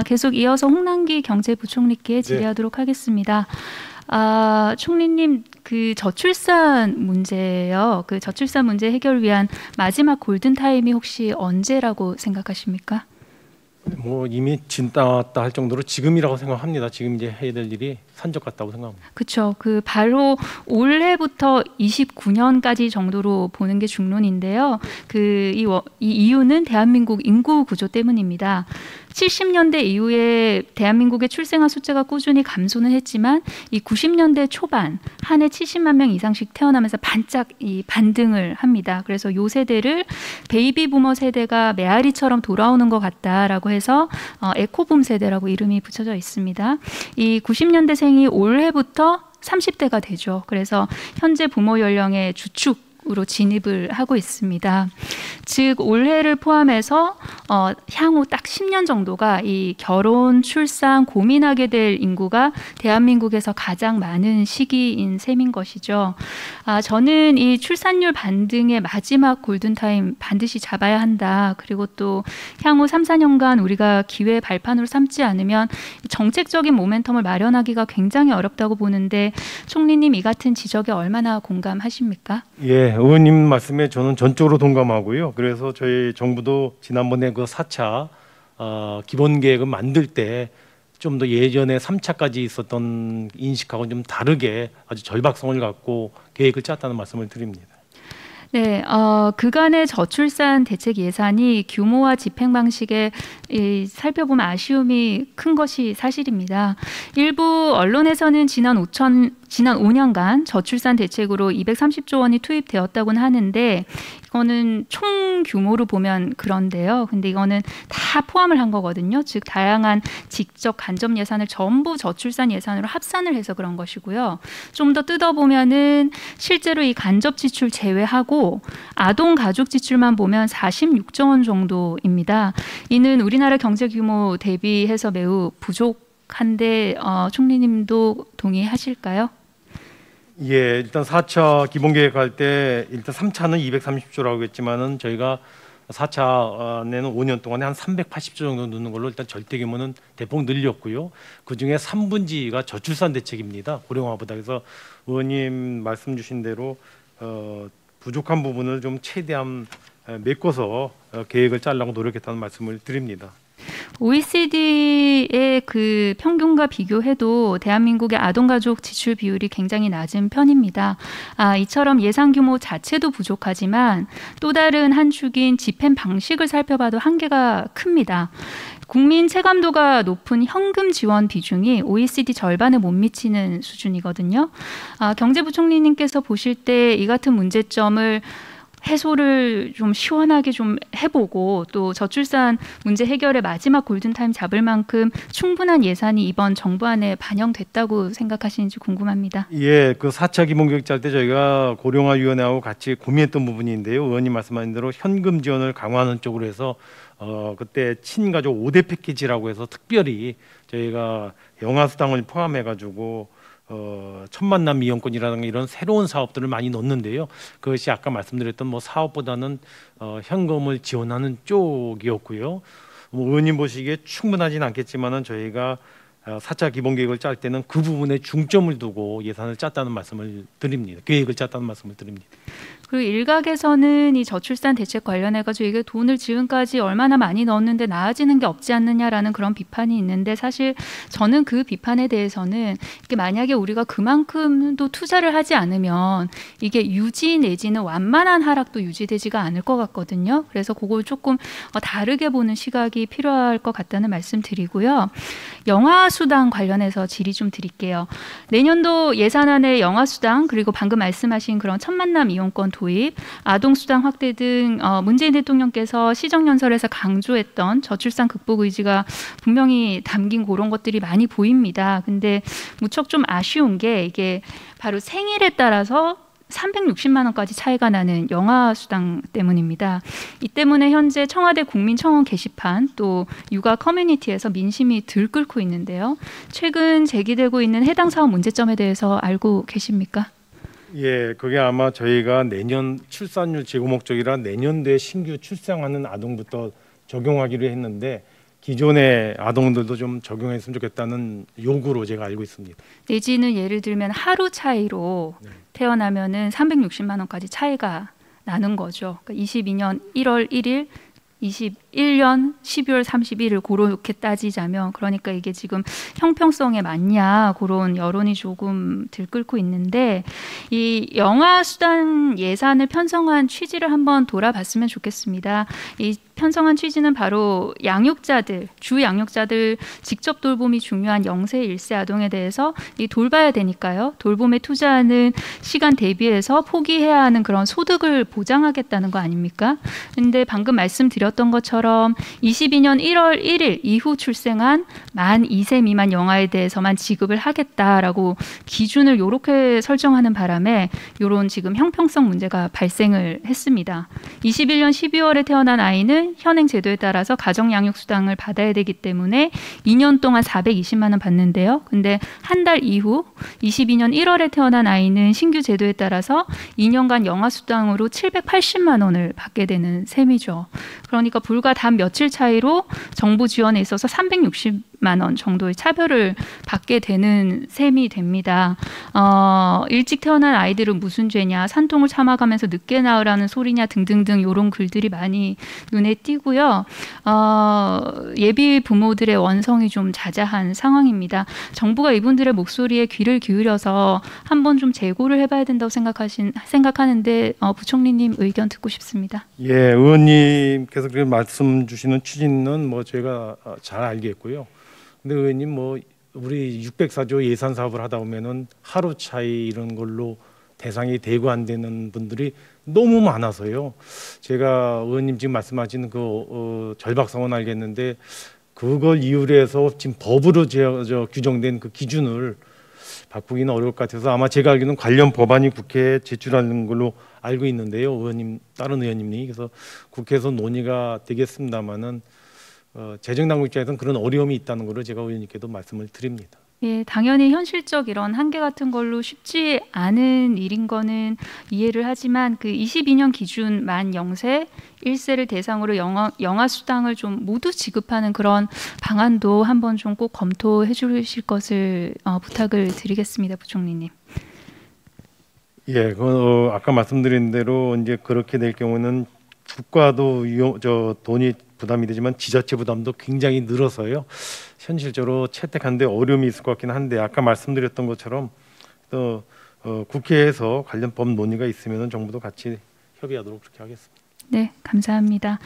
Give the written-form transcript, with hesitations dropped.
계속 이어서 홍남기 경제부총리께 질의하도록 하겠습니다. 총리님, 그 저출산 문제요. 그 저출산 문제 해결 위한 마지막 골든 타임이 혹시 언제라고 생각하십니까? 뭐 이미 지났다 할 정도로 지금이라고 생각합니다. 지금 이제 해야 될 일이 산적 같다고 생각합니다. 그렇죠. 그 바로 올해부터 29년까지 정도로 보는 게 중론인데요. 이 이유는 대한민국 인구 구조 때문입니다. 70년대 이후에 대한민국의 출생아 숫자가 꾸준히 감소는 했지만 이 90년대 초반 한 해 70만 명 이상씩 태어나면서 반짝 반등을 합니다. 그래서 요 세대를 베이비 부머 세대가 메아리처럼 돌아오는 것 같다라고 해서 에코붐 세대라고 이름이 붙여져 있습니다. 이 90년대생이 올해부터 30대가 되죠. 그래서 현재 부모 연령의 주축으로 진입을 하고 있습니다. 즉 올해를 포함해서 향후 딱 10년 정도가 이 결혼, 출산, 고민하게 될 인구가 대한민국에서 가장 많은 시기인 셈인 것이죠. 저는 이 출산율 반등의 마지막 골든타임 반드시 잡아야 한다. 그리고 또 향후 3, 4년간 우리가 기회의 발판으로 삼지 않으면 정책적인 모멘텀을 마련하기가 굉장히 어렵다고 보는데 총리님 이 같은 지적에 얼마나 공감하십니까? 예, 의원님 말씀에 저는 전적으로 동감하고요. 그래서 저희 정부도 지난번에 그 4차 기본 계획을 만들 때 좀 더 예전에 3차까지 있었던 인식하고는 좀 다르게 아주 절박성을 갖고 계획을 짰다는 말씀을 드립니다. 네, 그간의 저출산 대책 예산이 규모와 집행 방식에 살펴보면 아쉬움이 큰 것이 사실입니다. 일부 언론에서는 지난 5년간 저출산 대책으로 230조 원이 투입되었다고는 하는데 이거는 총 규모로 보면 그런데요. 근데 이거는 다 포함을 한 거거든요. 즉 다양한 직접 간접 예산을 전부 저출산 예산으로 합산을 해서 그런 것이고요. 좀 더 뜯어보면은 실제로 이 간접 지출 제외하고 아동 가족 지출만 보면 46조 원 정도입니다. 이는 우리나라 경제 규모 대비해서 매우 부족한데 총리님도 동의하실까요? 예, 일단 4차 기본계획 할 때 일단 3차는 230조라고 했지만은 저희가 4차내는 5년 동안에 한 380조 정도 넣는 걸로 일단 절대 규모는 대폭 늘렸고요. 그중에 3분지가 저출산 대책입니다. 고령화보다. 그래서 의원님 말씀 주신 대로 부족한 부분을 좀 최대한 메꿔서 계획을 짜려고 노력했다는 말씀을 드립니다. OECD의 그 평균과 비교해도 대한민국의 아동가족 지출 비율이 굉장히 낮은 편입니다. 이처럼 예산 규모 자체도 부족하지만 또 다른 한 축인 집행 방식을 살펴봐도 한계가 큽니다. 국민 체감도가 높은 현금 지원 비중이 OECD 절반에 못 미치는 수준이거든요. 경제부총리님께서 보실 때 이 같은 문제점을 해소를 좀 시원하게 좀 해보고 또 저출산 문제 해결의 마지막 골든타임 잡을 만큼 충분한 예산이 이번 정부안에 반영됐다고 생각하시는지 궁금합니다. 예, 그 4차 기본계획 짤 때 저희가 고령화위원회하고 같이 고민했던 부분인데요. 의원님 말씀하신 대로 현금 지원을 강화하는 쪽으로 해서 그때 친가족 5대 패키지라고 해서 특별히 저희가 영아수당을 포함해가지고 첫 만남 이용권이라든가 이런 새로운 사업들을 많이 넣는데요. 그것이 아까 말씀드렸던 뭐 사업보다는 현금을 지원하는 쪽이었고요. 뭐 의원님 보시기에 충분하진 않겠지만은 저희가 4차 기본계획을 짤 때는 그 부분에 중점을 두고 예산을 짰다는 말씀을 드립니다. 계획을 짰다는 말씀을 드립니다. 그리고 일각에서는 이 저출산 대책 관련해가지고 이게 돈을 지금까지 얼마나 많이 넣었는데 나아지는 게 없지 않느냐라는 그런 비판이 있는데 사실 저는 그 비판에 대해서는 이게 만약에 우리가 그만큼도 투자를 하지 않으면 이게 유지 내지는 완만한 하락도 유지되지가 않을 것 같거든요. 그래서 그걸 조금 다르게 보는 시각이 필요할 것 같다는 말씀 드리고요. 영아수당 관련해서 질의 좀 드릴게요. 내년도 예산안에 영아수당 그리고 방금 말씀하신 그런 첫 만남 이용권 도입, 아동수당 확대 등 문재인 대통령께서 시정연설에서 강조했던 저출산 극복 의지가 분명히 담긴 그런 것들이 많이 보입니다. 근데 무척 좀 아쉬운 게 이게 바로 생일에 따라서 360만 원까지 차이가 나는 영아수당 때문입니다. 이 때문에 현재 청와대 국민청원 게시판 또 육아 커뮤니티에서 민심이 들끓고 있는데요. 최근 제기되고 있는 해당 사업 문제점에 대해서 알고 계십니까? 예, 그게 아마 저희가 내년 출산율 제고 목적이라 내년도에 신규 출생하는 아동부터 적용하기로 했는데 기존의 아동들도 좀 적용했으면 좋겠다는 요구로 제가 알고 있습니다. 내지는 예를 들면 하루 차이로 네. 태어나면은 360만 원까지 차이가 나는 거죠. 그러니까 22년 1월 1일, 21년 12월 31일 그렇게 따지자면, 그러니까 이게 지금 형평성에 맞냐 그런 여론이 조금 들끓고 있는데, 이 영아 수당 예산을 편성한 취지를 한번 돌아봤으면 좋겠습니다. 이 편성한 취지는 바로 양육자들, 주 양육자들 직접 돌봄이 중요한 0세 1세 아동에 대해서 이 돌봐야 되니까요. 돌봄에 투자하는 시간 대비해서 포기해야 하는 그런 소득을 보장하겠다는 거 아닙니까? 근데 방금 말씀드렸던 것처럼 22년 1월 1일 이후 출생한 만 2세 미만 영아에 대해서만 지급을 하겠다라고 기준을 이렇게 설정하는 바람에 이런 지금 형평성 문제가 발생을 했습니다. 21년 12월에 태어난 아이는 현행 제도에 따라서 가정양육수당을 받아야 되기 때문에 2년 동안 420만 원 받는데요. 근데 한 달 이후 22년 1월에 태어난 아이는 신규 제도에 따라서 2년간 영아수당으로 780만 원을 받게 되는 셈이죠. 그러니까 불과 단 며칠 차이로 정부 지원에 있어서 360만 원 정도의 차별을 받게 되는 셈이 됩니다. 일찍 태어난 아이들은 무슨 죄냐, 산통을 참아가면서 늦게 낳으라는 소리냐 등등등 이런 글들이 많이 눈에 띄고요. 예비 부모들의 원성이 좀 자자한 상황입니다. 정부가 이분들의 목소리에 귀를 기울여서 한번 좀 재고를 해봐야 된다고 생각하는데 부총리님 의견 듣고 싶습니다. 예, 의원님께서 그렇게 말씀 주시는 취지는 뭐 제가 잘 알겠고요. 근데 의원님 뭐 우리 604조 예산 사업을 하다 보면은 하루 차이 이런 걸로 대상이 되고 안 되는 분들이 너무 많아서요. 제가 의원님 지금 말씀하신 그 절박성은 알겠는데 그걸 이유로 해서 지금 법으로 규정된 그 기준을 바꾸기는 어려울 것 같아서 아마 제가 알기로는 관련 법안이 국회에 제출하는 걸로 알고 있는데요. 의원님, 다른 의원님이 그래서 국회에서 논의가 되겠습니다만은 재정당국 입장에서는 그런 어려움이 있다는 걸로 제가 의원님께도 말씀을 드립니다. 예, 당연히 현실적 이런 한계 같은 걸로 쉽지 않은 일인 거는 이해를 하지만 그 22년 기준 만 0세 1세를 대상으로 영아 수당을 좀 모두 지급하는 그런 방안도 한번 좀 꼭 검토해 주실 것을 부탁을 드리겠습니다, 부총리님. 예, 아까 말씀드린 대로 이제 그렇게 될 경우는 국가도 돈이 부담이 되지만 지자체 부담도 굉장히 늘어서요. 현실적으로 채택하는데 어려움이 있을 것 같긴 한데 아까 말씀드렸던 것처럼 또 국회에서 관련 법 논의가 있으면 정부도 같이 협의하도록 그렇게 하겠습니다. 네, 감사합니다.